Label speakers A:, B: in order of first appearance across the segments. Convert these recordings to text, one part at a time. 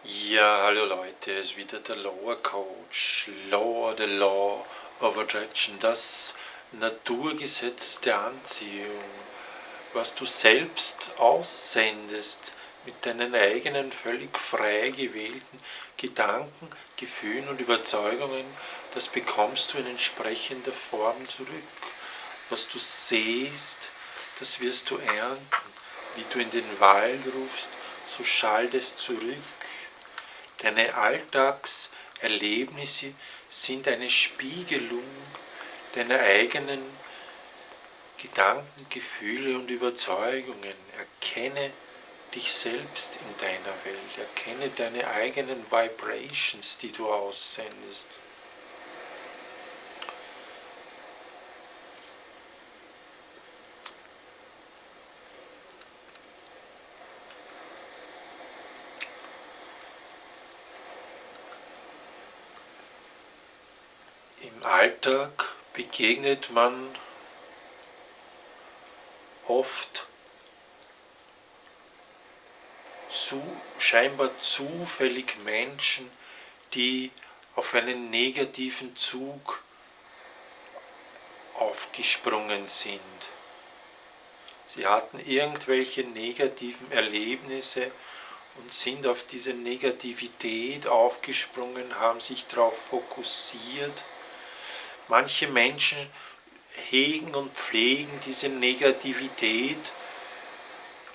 A: Ja, hallo Leute, es ist wieder der Lower Coach. Law, the Law of Attraction, das Naturgesetz der Anziehung, was du selbst aussendest mit deinen eigenen völlig frei gewählten Gedanken, Gefühlen und Überzeugungen, das bekommst du in entsprechender Form zurück. Was du sähst, das wirst du ernten. Wie du in den Wald rufst, so schallt es zurück. Deine Alltagserlebnisse sind eine Spiegelung deiner eigenen Gedanken, Gefühle und Überzeugungen. Erkenne dich selbst in deiner Welt. Erkenne deine eigenen Vibrations, die du aussendest. Im Alltag begegnet man oft scheinbar zufällig Menschen, die auf einen negativen Zug aufgesprungen sind. Sie hatten irgendwelche negativen Erlebnisse und sind auf diese Negativität aufgesprungen, haben sich darauf fokussiert. Manche Menschen hegen und pflegen diese Negativität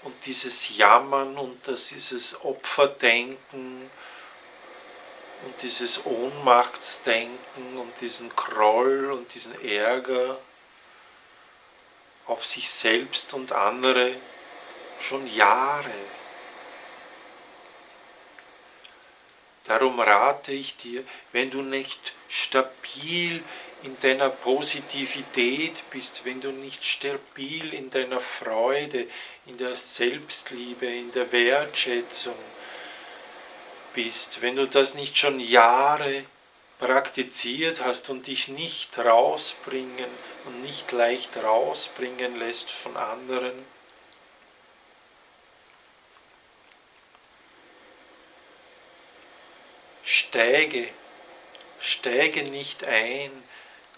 A: und dieses Jammern und dieses Opferdenken und dieses Ohnmachtsdenken und diesen Groll und diesen Ärger auf sich selbst und andere schon Jahre. Darum rate ich dir, wenn du nicht stabil in deiner Positivität bist, wenn du nicht stabil in deiner Freude, in der Selbstliebe, in der Wertschätzung bist, wenn du das nicht schon Jahre praktiziert hast und dich nicht rausbringen und nicht leicht rausbringen lässt von anderen, steige nicht ein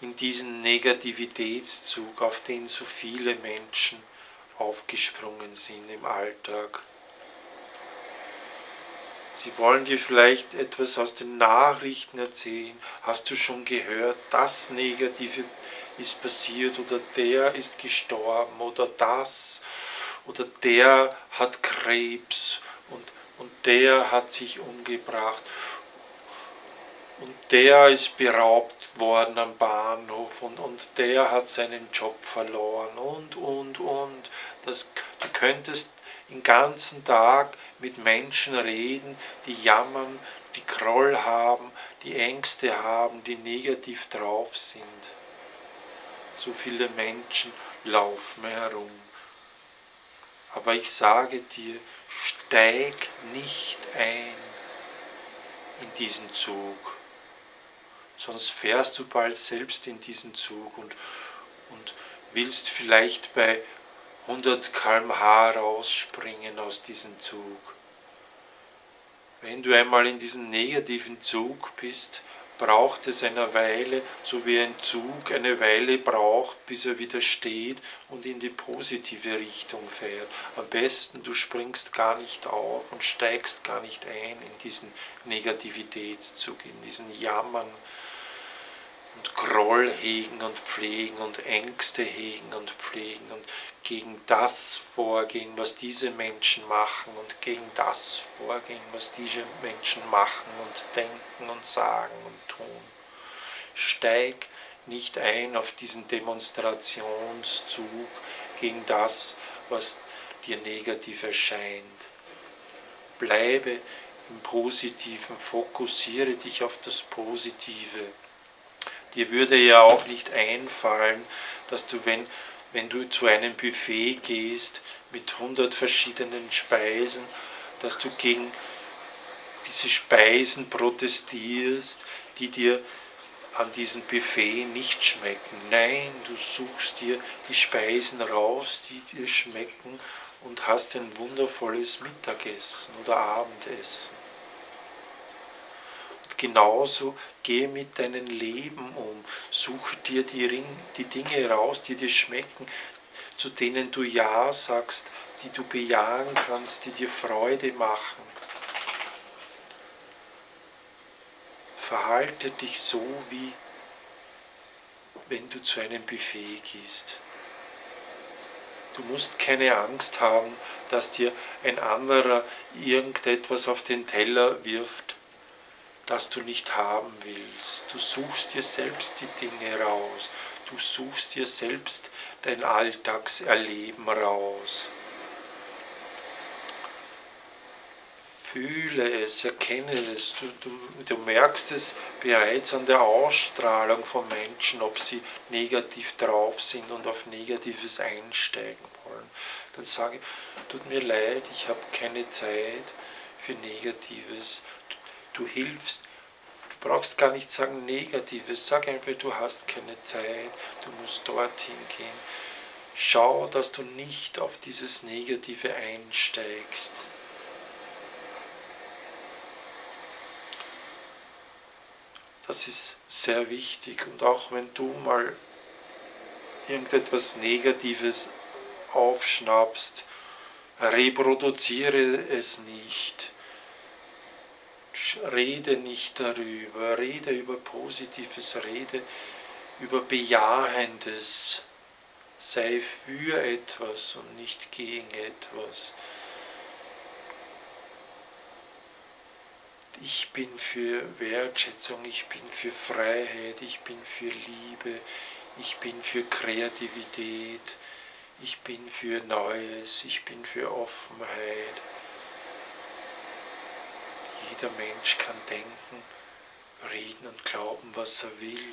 A: in diesen Negativitätszug, auf den so viele Menschen aufgesprungen sind im Alltag. Sie wollen dir vielleicht etwas aus den Nachrichten erzählen. Hast du schon gehört, das Negative ist passiert oder der ist gestorben oder das oder der hat Krebs und der hat sich umgebracht und der ist beraubt worden am Bahnhof und der hat seinen Job verloren und. Du könntest den ganzen Tag mit Menschen reden, die jammern, die Groll haben, die Ängste haben, die negativ drauf sind. So viele Menschen laufen herum. Aber ich sage dir, steig nicht ein in diesen Zug. Sonst fährst du bald selbst in diesen Zug und willst vielleicht bei 100 km/h rausspringen aus diesem Zug. Wenn du einmal in diesem negativen Zug bist, braucht es eine Weile, so wie ein Zug eine Weile braucht, bis er wieder steht und in die positive Richtung fährt. Am besten, du springst gar nicht auf und steigst gar nicht ein in diesen Negativitätszug, in diesen Jammern und Groll hegen und pflegen und Ängste hegen und pflegen und gegen das vorgehen, was diese Menschen machen und gegen das vorgehen, was diese Menschen machen und denken und sagen und tun. Steig nicht ein auf diesen Demonstrationszug gegen das, was dir negativ erscheint. Bleibe im Positiven, fokussiere dich auf das Positive. Dir würde ja auch nicht einfallen, dass du, wenn du zu einem Buffet gehst mit 100 verschiedenen Speisen, dass du gegen diese Speisen protestierst, die dir an diesem Buffet nicht schmecken. Nein, du suchst dir die Speisen raus, die dir schmecken und hast ein wundervolles Mittagessen oder Abendessen. genauso gehe mit deinem Leben um. Suche dir die Dinge raus, die dir schmecken, zu denen du Ja sagst, die du bejahen kannst, die dir Freude machen. Verhalte dich so, wie wenn du zu einem Buffet gehst. Du musst keine Angst haben, dass dir ein anderer irgendetwas auf den Teller wirft, das du nicht haben willst. Du suchst dir selbst die Dinge raus. Du suchst dir selbst dein Alltagserleben raus. Fühle es, erkenne es, du merkst es bereits an der Ausstrahlung von Menschen, ob sie negativ drauf sind und auf Negatives einsteigen wollen. Dann sage, tut mir leid, ich habe keine Zeit für Negatives. Du hilfst, du brauchst gar nicht sagen Negatives, sag einfach, du hast keine Zeit, du musst dorthin gehen. Schau, dass du nicht auf dieses Negative einsteigst. Das ist sehr wichtig, und auch wenn du mal irgendetwas Negatives aufschnappst, reproduziere es nicht. Rede nicht darüber, rede über Positives, rede über Bejahendes. Sei für etwas und nicht gegen etwas. Ich bin für Wertschätzung, ich bin für Freiheit, ich bin für Liebe, ich bin für Kreativität, ich bin für Neues, ich bin für Offenheit. Jeder Mensch kann denken, reden und glauben, was er will.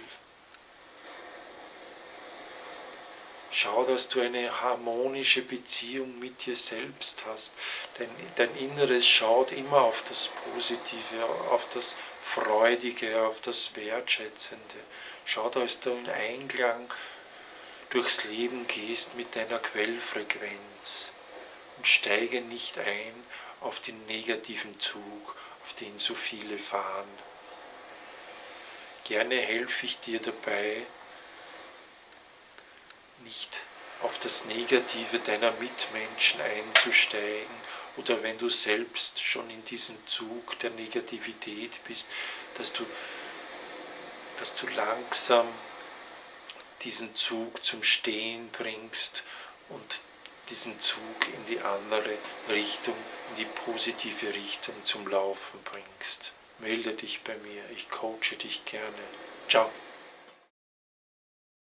A: Schau, dass du eine harmonische Beziehung mit dir selbst hast. Denn dein Inneres schaut immer auf das Positive, auf das Freudige, auf das Wertschätzende. Schau, dass du in Einklang durchs Leben gehst mit deiner Quellfrequenz und steige nicht ein auf den negativen Zug, auf den so viele fahren. Gerne helfe ich dir dabei, nicht auf das Negative deiner Mitmenschen einzusteigen, oder wenn du selbst schon in diesem Zug der Negativität bist, dass du langsam diesen Zug zum Stehen bringst und diesen Zug in die andere Richtung, in die positive Richtung zum Laufen bringst. Melde dich bei mir, ich coache dich gerne. Ciao.